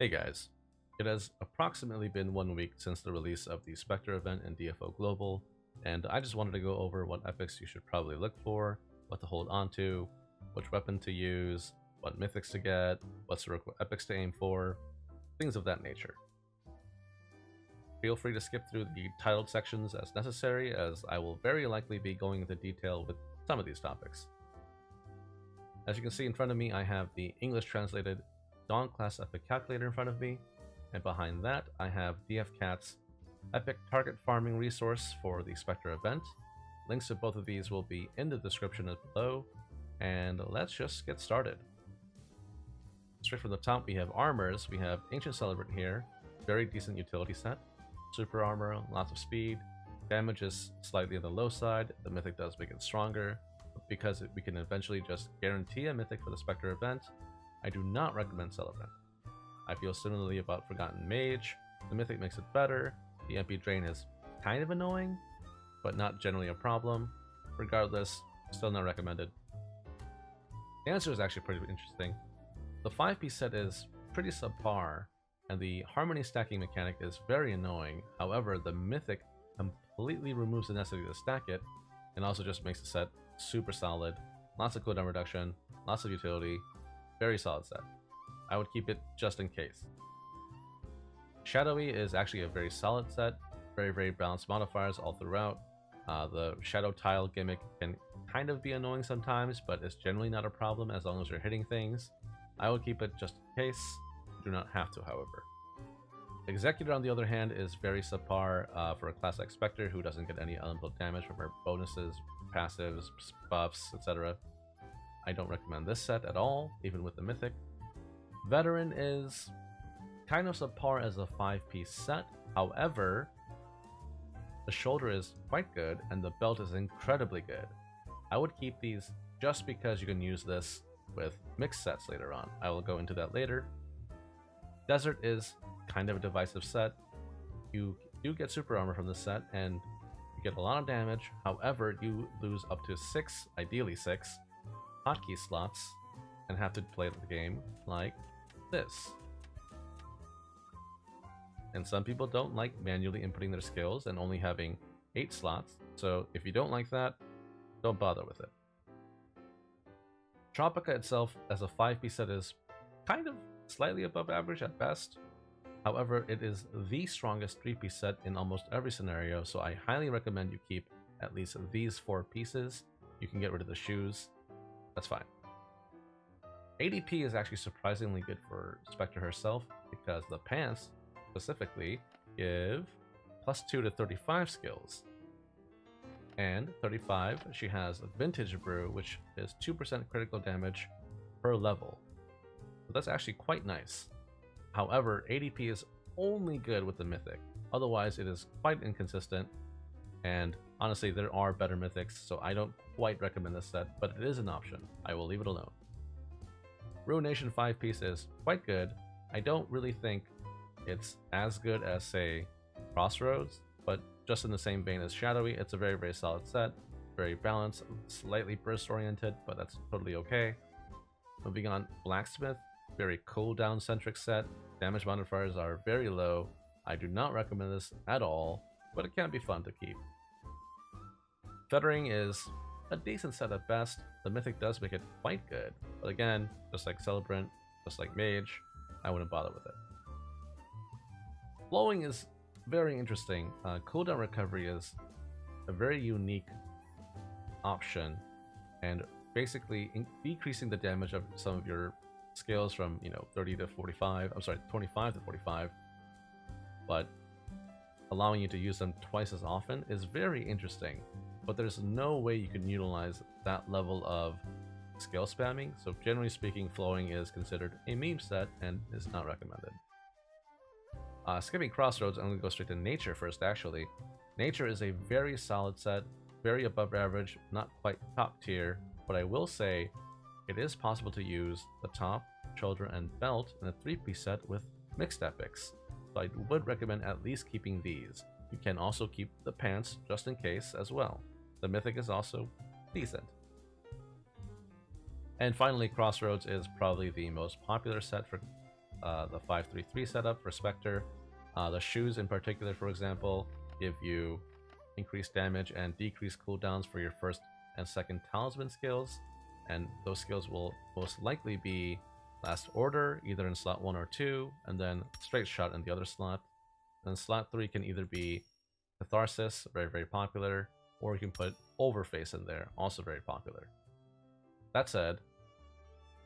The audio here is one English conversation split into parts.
Hey guys, it has approximately been 1 week since the release of the Spectre event in DFO Global, and I just wanted to go over what epics you should probably look for, what to hold onto, which weapon to use, what mythics to get, what sort of epics to aim for, things of that nature. Feel free to skip through the titled sections as necessary, as I will very likely be going into detail with some of these topics. As you can see in front of me, I have the English translated Dawn class epic calculator in front of me, and behind that I have DFCat's epic target farming resource for the Spectre event. Links to both of these will be in the description below, and let's just get started. Straight from the top we have armors. We have Ancient Celebrant here, very decent utility set. Super armor, lots of speed, damage is slightly on the low side, the mythic does make it stronger. Because we can eventually just guarantee a mythic for the Spectre event, I do not recommend Celebrant. I feel similarly about Forgotten Mage. The mythic makes it better, the MP drain is kind of annoying, but not generally a problem. Regardless, still not recommended. The answer is actually pretty interesting. The 5-piece set is pretty subpar, and the harmony stacking mechanic is very annoying. However, the mythic completely removes the necessity to stack it, and also just makes the set super solid. Lots of cooldown reduction, lots of utility, very solid set. I would keep it just in case. Shadowy is actually a very solid set, very balanced modifiers all throughout. The shadow tile gimmick can kind of be annoying sometimes, but it's generally not a problem as long as you're hitting things. I would keep it just in case. You do not have to, however. Executor, on the other hand, is very subpar for a class like Spectre who doesn't get any elemental damage from her bonuses, passives, buffs, etc. I don't recommend this set at all, even with the mythic. Veteran is kind of subpar as a 5-piece set. However, the shoulder is quite good and the belt is incredibly good. I would keep these just because you can use this with mixed sets later on. I will go into that later. Desert is kind of a divisive set. You do get super armor from this set and you get a lot of damage. However, you lose up to 6, ideally 6, hotkey slots and have to play the game like this. And some people don't like manually inputting their skills and only having 8 slots, so if you don't like that, don't bother with it. Tropica itself as a 5-piece set is kind of slightly above average at best. However, it is the strongest 3-piece set in almost every scenario, so I highly recommend you keep at least these 4 pieces. You can get rid of the shoes, that's fine. ADP is actually surprisingly good for Spectre herself, because the pants specifically give +2 to 35 skills. And 35, she has Vintage Brew, which is 2% critical damage per level. So that's actually quite nice. However, ADP is only good with the mythic. Otherwise, it is quite inconsistent. And honestly, there are better mythics, so I don't quite recommend this set, but it is an option. I will leave it alone. Ruination 5-piece is quite good. I don't really think it's as good as, say, Crossroads, but just in the same vein as Shadowy, it's a very solid set. Very balanced, slightly burst oriented, but that's totally okay. Moving on, Blacksmith, very cooldown centric set. Damage modifiers are very low. I do not recommend this at all, but it can be fun to keep. Fettering is a decent set at best. The mythic does make it quite good, but again, just like Celebrant, just like Mage, I wouldn't bother with it. Flowing is very interesting. Cooldown recovery is a very unique option, and basically decreasing the damage of some of your skills from 30 to 45, I'm sorry, 25 to 45, but allowing you to use them twice as often is very interesting. But there's no way you can utilize that level of skill spamming, so generally speaking, Flowing is considered a meme set and is not recommended. Skipping Crossroads, I'm going to go straight to Nature first, actually. Nature is a very solid set, very above average, not quite top tier, but I will say it is possible to use the top, shoulder, and belt in a 3-piece set with mixed epics, so I would recommend at least keeping these. You can also keep the pants just in case as well. The mythic is also decent. And finally, Crossroads is probably the most popular set for the 5-3-3 setup for Spectre. The shoes in particular, for example, give you increased damage and decreased cooldowns for your first and second talisman skills, and those skills will most likely be Last Order, either in slot 1 or 2, and then Straight Shot in the other slot. And slot 3 can either be Catharsis, very, very popular, or you can put Overface in there, also very popular. That said,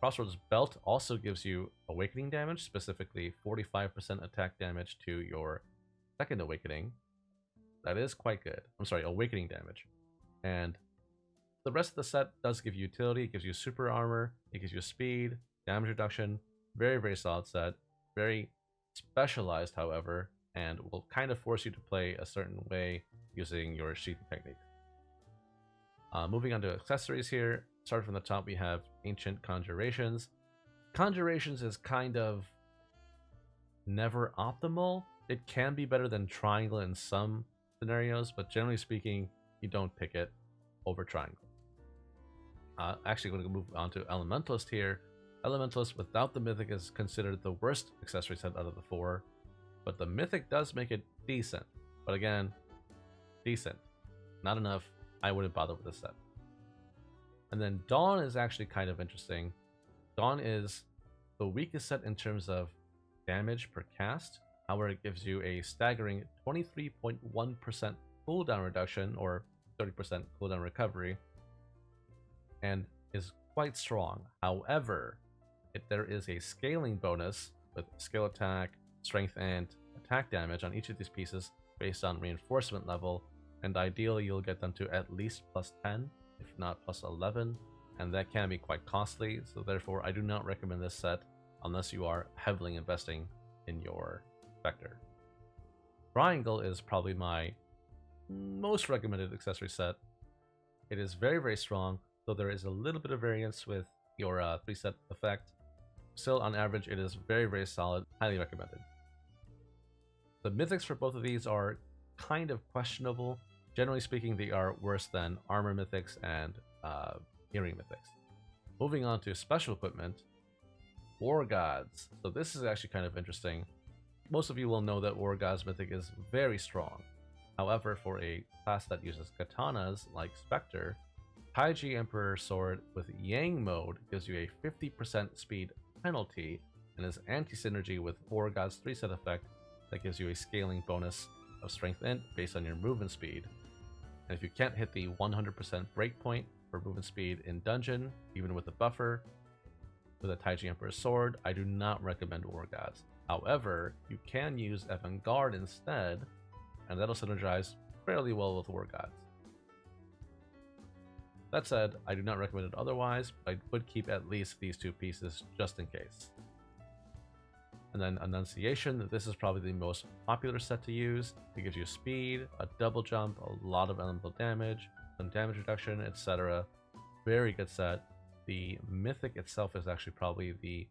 Crossroads Belt also gives you Awakening damage, specifically 45% attack damage to your second Awakening. That is quite good. I'm sorry, Awakening damage. And the rest of the set does give you utility. It gives you super armor, it gives you speed, damage reduction. Very, very solid set. Very specialized, however, and will kind of force you to play a certain way using your sheathing technique. Moving on to accessories here. Starting from the top, we have Ancient Conjurations. Conjurations is kind of never optimal. It can be better than Triangle in some scenarios, but generally speaking, you don't pick it over Triangle. Actually, going to move on to Elementalist here. Elementalist without the Mythic is considered the worst accessory set out of the 4, but the Mythic does make it decent. But again, decent. Not enough. I wouldn't bother with this set. And then Dawn is actually kind of interesting. Dawn is the weakest set in terms of damage per cast. However, it gives you a staggering 23.1% cooldown reduction, or 30% cooldown recovery, and is quite strong. However, there is a scaling bonus with skill attack, strength, and attack damage on each of these pieces based on reinforcement level, and ideally you'll get them to at least plus 10, if not plus 11, and that can be quite costly, so therefore I do not recommend this set unless you are heavily investing in your Spectre. Triangle is probably my most recommended accessory set. It is very, very strong, though there is a little bit of variance with your 3-set effect. Still, on average, it is very, very solid. Highly recommended. The mythics for both of these are kind of questionable. Generally speaking, they are worse than armor mythics and hearing mythics. Moving on to special equipment, War Gods. So this is actually kind of interesting. Most of you will know that War Gods mythic is very strong. However, for a class that uses katanas like Spectre, Taiji Emperor Sword with Yang mode gives you a 50% speed penalty and is anti-synergy with War Gods 3-set effect that gives you a scaling bonus of Strength Int based on your movement speed. And if you can't hit the 100% breakpoint for movement speed in dungeon, even with a buffer, with a Taiji Emperor Sword, I do not recommend War Gods. However, you can use Avant-Garde instead, and that'll synergize fairly well with War Gods. That said, I do not recommend it otherwise, but I would keep at least these two pieces just in case. And then Annunciation, this is probably the most popular set to use. It gives you speed, a double jump, a lot of elemental damage, some damage reduction, etc. Very good set. The Mythic itself is actually probably the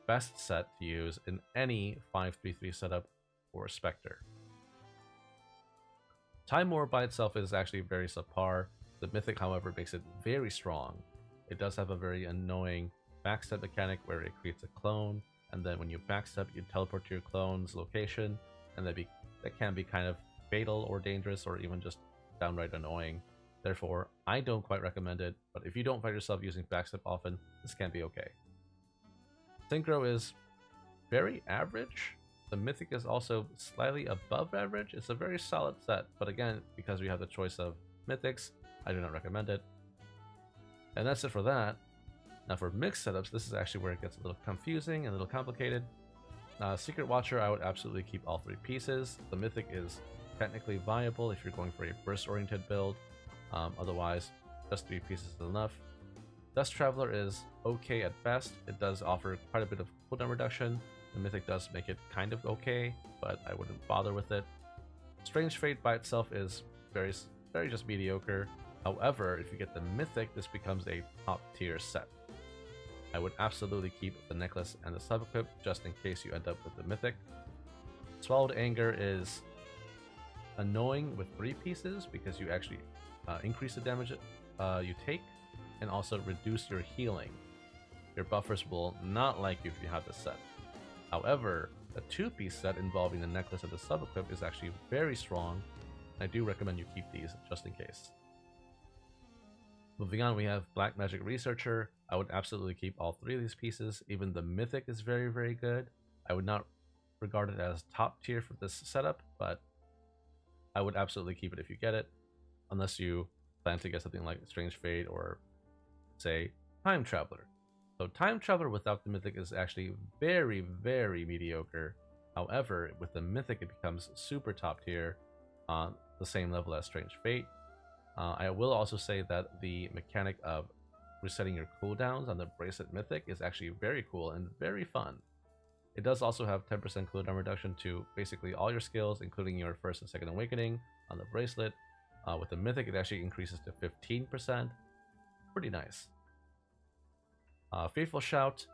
best set to use in any 5-3-3 setup for Spectre. Time War by itself is actually very subpar. The Mythic, however, makes it very strong. It does have a very annoying backstep mechanic where it creates a clone, and then when you backstep, you teleport to your clone's location, and that can be kind of fatal or dangerous or even just downright annoying. Therefore, I don't quite recommend it, but if you don't find yourself using backstep often, this can be okay. Synchro is very average. The Mythic is also slightly above average. It's a very solid set, but again, because we have the choice of Mythics, I do not recommend it. And that's it for that. Now for mixed setups, this is actually where it gets a little confusing and a little complicated. Secret Watcher, I would absolutely keep all 3 pieces. The Mythic is technically viable if you're going for a burst-oriented build. Otherwise, just 3 pieces is enough. Dust Traveler is okay at best. It does offer quite a bit of cooldown reduction. The Mythic does make it kind of okay, but I wouldn't bother with it. Strange Fate by itself is very just mediocre. However, if you get the Mythic, this becomes a top tier set. I would absolutely keep the necklace and the sub-equip just in case you end up with the Mythic. Swallowed Anger is annoying with 3 pieces because you actually increase the damage you take and also reduce your healing. Your buffers will not like you if you have this set. However, the 2-piece set involving the necklace and the sub-equip is actually very strong. I do recommend you keep these just in case. Moving on, we have Black Magic Researcher. I would absolutely keep all 3 of these pieces. Even the Mythic is very, very good. I would not regard it as top tier for this setup, but I would absolutely keep it if you get it, unless you plan to get something like Strange Fate or, say, Time Traveler. So Time Traveler without the Mythic is actually very, very mediocre. However, with the Mythic, it becomes super top tier on the same level as Strange Fate. I will also say that the mechanic of resetting your cooldowns on the Bracelet Mythic is actually very cool and very fun. It does also have 10% cooldown reduction to basically all your skills, including your first and second awakening on the bracelet. With the Mythic, it actually increases to 15%. Pretty nice. Faithful Shout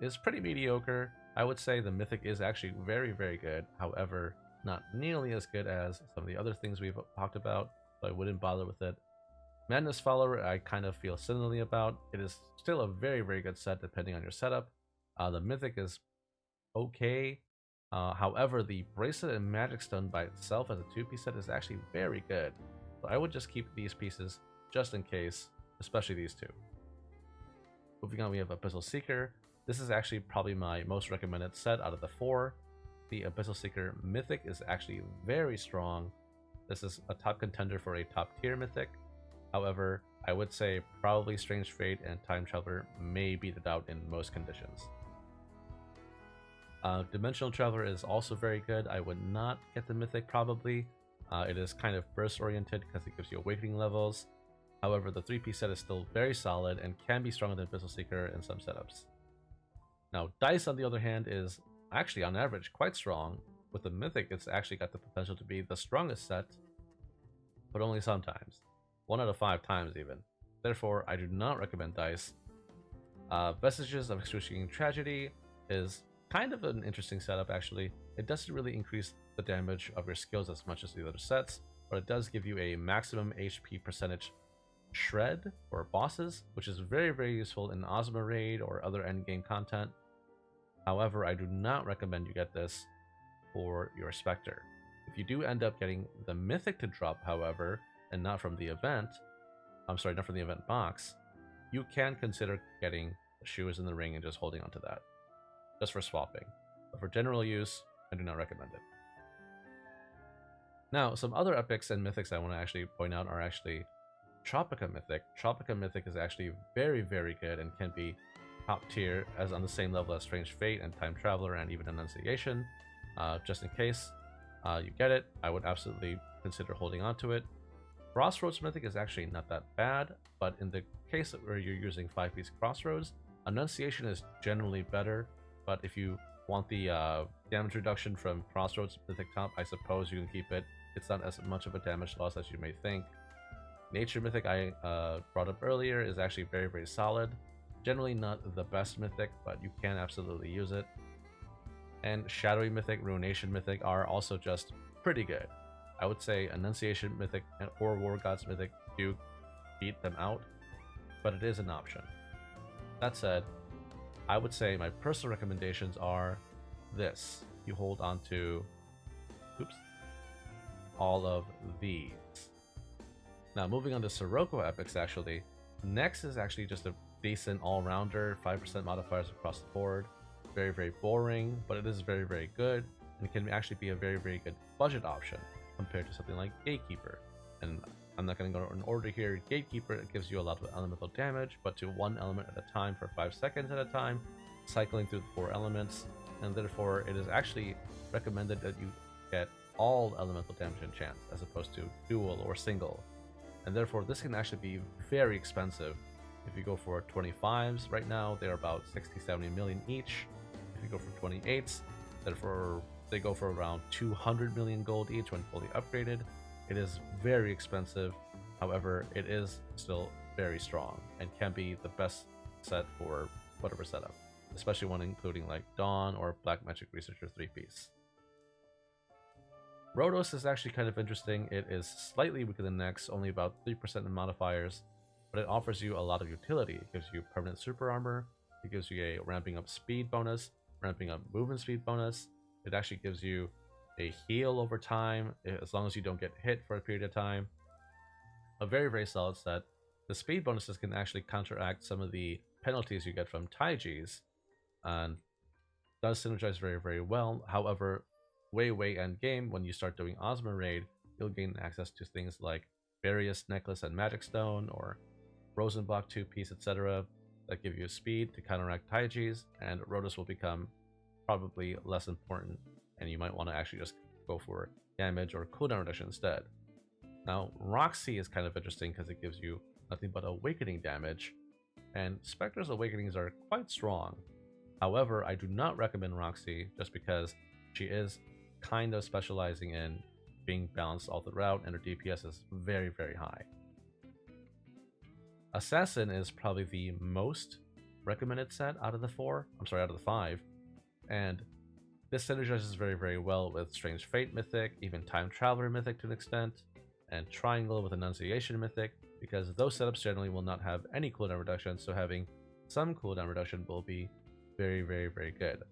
is pretty mediocre. I would say the Mythic is actually very, very good. However, not nearly as good as some of the other things we've talked about, so I wouldn't bother with it. Madness Follower, I kind of feel similarly about. It is still a very, very good set depending on your setup. The Mythic is okay. However, the Bracelet and Magic Stone by itself as a 2-piece set is actually very good. So I would just keep these pieces just in case, especially these 2. Moving on, we have Abyssal Seeker. This is actually probably my most recommended set out of the 4. The Abyssal Seeker Mythic is actually very strong. This is a top contender for a top tier Mythic. However, I would say probably Strange Fate and Time Traveler may beat it out in most conditions. Dimensional Traveler is also very good. I would not get the Mythic probably. It is kind of burst oriented because it gives you awakening levels. However, the 3-piece set is still very solid and can be stronger than Abyssal Seeker in some setups. Now, Dice, on the other hand, is actually on average quite strong. With the Mythic, it's actually got the potential to be the strongest set, but only sometimes. 1 out of 5 times even. Therefore, I do not recommend Dice. Vestiges of Excruciating Tragedy is kind of an interesting setup actually. It doesn't really increase the damage of your skills as much as the other sets, but it does give you a maximum HP percentage shred for bosses, which is very, very useful in Ozma Raid or other endgame content. However, I do not recommend you get this for your Spectre. If you do end up getting the Mythic to drop, however, and not from the event, not from the event box, you can consider getting the Shoes in the Ring and just holding onto that, just for swapping. But for general use, I do not recommend it. Now, some other epics and mythics I want to actually point out are actually Tropica Mythic. Tropica Mythic is actually very, very good and can be top tier as on the same level as Strange Fate and Time Traveler and even Annunciation. Just in case you get it, I would absolutely consider holding on to it. Crossroads Mythic is actually not that bad, but in the case where you're using 5-piece Crossroads, Annunciation is generally better, but if you want the damage reduction from Crossroads Mythic Top, I suppose you can keep it. It's not as much of a damage loss as you may think. Nature Mythic I brought up earlier is actually very, very solid. Generally not the best Mythic, but you can absolutely use it. And Shadowy Mythic, Ruination Mythic are also just pretty good. I would say Annunciation Mythic or War Gods Mythic do beat them out, but it is an option. That said, I would say my personal recommendations are this. You hold on to all of these. Now moving on to Sirocco epics, actually, Nex is actually just a decent all-rounder, 5% modifiers across the board. Very, very boring, but it is very, very good, and can actually be a very, very good budget option compared to something like Gatekeeper. And I'm not going to go in order here. Gatekeeper, it gives you a lot of elemental damage, but to one element at a time for 5 seconds at a time, cycling through the 4 elements, and therefore it is actually recommended that you get all elemental damage and chance, as opposed to dual or single. And therefore this can actually be very expensive. If you go for 25s right now, they're about 60-70 million each. If you go for 28s, they go for around 200 million gold each when fully upgraded. It is very expensive. However, it is still very strong and can be the best set for whatever setup, especially one including like Dawn or Black Magic Researcher 3-piece. Rhodos is actually kind of interesting. It is slightly weaker than Nex, only about 3% in modifiers, but it offers you a lot of utility. It gives you permanent super armor, it gives you a ramping up speed bonus, ramping up movement speed bonus. It actually gives you a heal over time, as long as you don't get hit for a period of time. A very, very solid set. The speed bonuses can actually counteract some of the penalties you get from Taijis, and does synergize very, very well. However, way end game, when you start doing Ozma Raid, you'll gain access to things like Various Necklace and Magic Stone, or Rosenbach 2-piece, etc., that give you speed to counteract Taijis, and Rotos will become probably less important, and you might want to actually just go for damage or cooldown reduction instead. Now, Roxy is kind of interesting because it gives you nothing but awakening damage, and Spectre's awakenings are quite strong. However, I do not recommend Roxy just because she is kind of specializing in being balanced all throughout, and her DPS is very, very high. Assassin is probably the most recommended set out of the five, and this synergizes very, very well with Strange Fate Mythic, even Time Traveler Mythic to an extent, and Triangle with Annunciation Mythic, because those setups generally will not have any cooldown reduction, so having some cooldown reduction will be very, very, very good.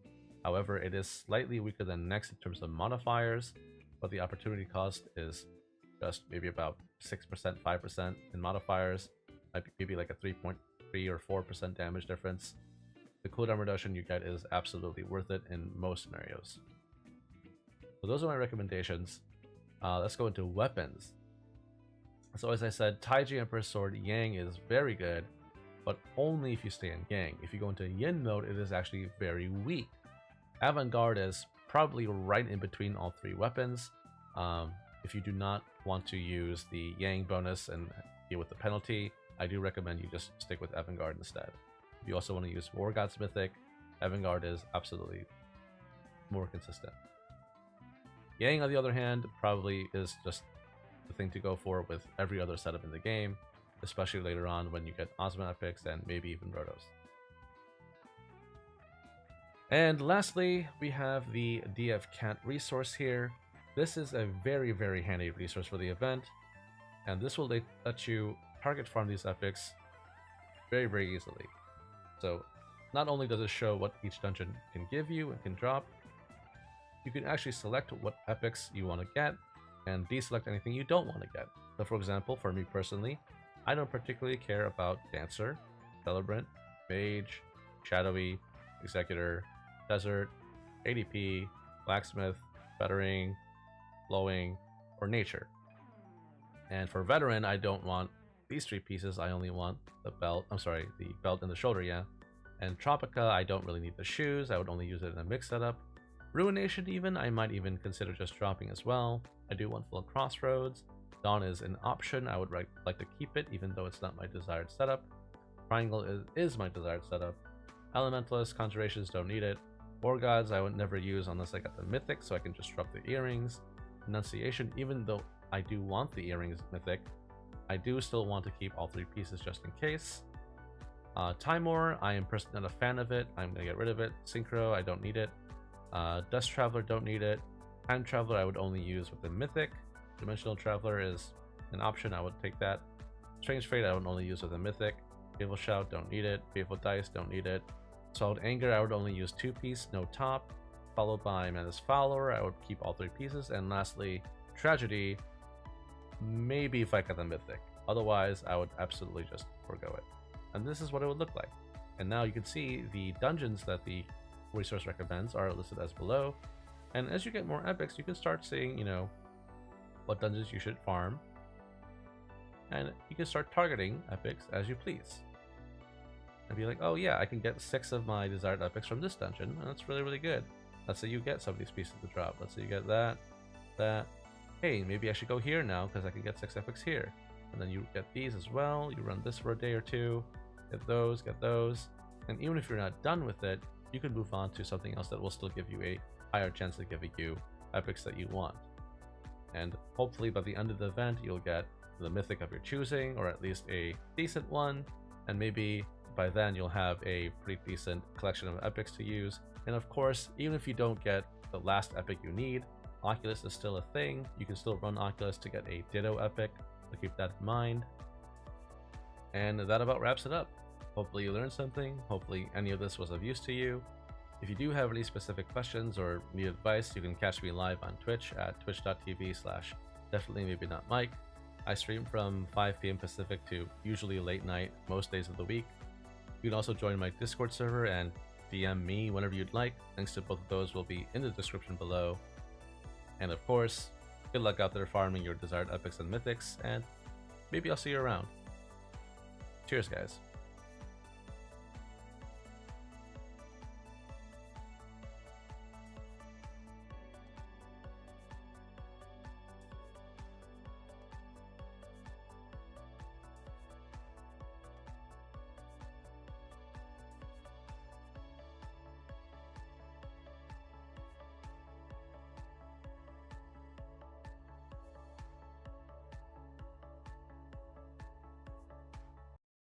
However, it is slightly weaker than Nex in terms of modifiers, but the opportunity cost is just maybe about 6%, 5% in modifiers, maybe like a 3.3 or 4% damage difference. The cooldown reduction you get is absolutely worth it in most scenarios. So those are my recommendations. Let's go into weapons. So as I said, Taiji Emperor's Sword Yang is very good, but only if you stay in Yang. If you go into Yin mode, it is actually very weak. Avant-Garde is probably right in between all three weapons. If you do not want to use the Yang bonus and deal with the penalty, I do recommend you just stick with Avant-Garde instead. If you also want to use War God's Mythic, Avant-Garde is absolutely more consistent. Yang, on the other hand, probably is just the thing to go for with every other setup in the game, especially later on when you get Ozma epics and maybe even Rotos. And lastly, we have the DF Cat resource here. This is a very, very handy resource for the event, and this will let you target farm these epics very, very easily. So not only does it show what each dungeon can give you and can drop, you can actually select what epics you want to get and deselect anything you don't want to get. So for example, for me personally, I don't particularly care about Dancer, Celebrant, Mage, Shadowy, Executor, Desert, ADP, Blacksmith, Fettering, Flowing, or Nature. And for Veteran, I don't want these three pieces, I only want the belt, the belt and the shoulder, yeah. And Tropica, I don't really need the shoes, I would only use it in a mix setup. Ruination even, I might even consider just dropping as well. I do want full Crossroads. Dawn is an option, I would like to keep it even though it's not my desired setup. Triangle is my desired setup. Elementalist, Conjurations, don't need it. War Gods I would never use unless I got the Mythic, so I can just drop the earrings. Annunciation, even though I do want the earrings Mythic, I do still want to keep all three pieces just in case. Timor, I am personally not a fan of it. I'm going to get rid of it. Synchro, I don't need it. Dust Traveler, don't need it. Time Traveler, I would only use with the Mythic. Dimensional Traveler is an option, I would take that. Strange Fate, I would only use with the Mythic. Baleful Shout, don't need it. Baleful Dice, don't need it. Solid Anger, I would only use 2-piece, no top. Followed by Manus Follower, I would keep all three pieces. And lastly, Tragedy, maybe if I got the Mythic. Otherwise, I would absolutely just forgo it. And this is what it would look like. And now you can see the dungeons that the resource recommends are listed as below. And as you get more epics, you can start seeing, what dungeons you should farm. And you can start targeting epics as you please. And be like, oh yeah, I can get 6 of my desired epics from this dungeon, and that's really, really good. Let's say you get some of these pieces to drop. Let's say you get that. Hey, maybe I should go here now because I can get 6 epics here. And then you get these as well. You run this for a day or two. Get those. And even if you're not done with it, you can move on to something else that will still give you a higher chance of giving you epics that you want. And hopefully by the end of the event, you'll get the Mythic of your choosing, or at least a decent one. And maybe by then you'll have a pretty decent collection of epics to use. And of course, even if you don't get the last epic you need, Oculus is still a thing. You can still run Oculus to get a Ditto epic, so keep that in mind. And that about wraps it up. Hopefully you learned something. Hopefully any of this was of use to you. If you do have any specific questions or need advice, you can catch me live on Twitch at twitch.tv/definitelymaybeinotmike. I stream from 5 p.m. Pacific to usually late night most days of the week. You can also join my Discord server and DM me whenever you'd like. Links to both of those will be in the description below. And of course, good luck out there farming your desired epics and mythics, and maybe I'll see you around. Cheers, guys.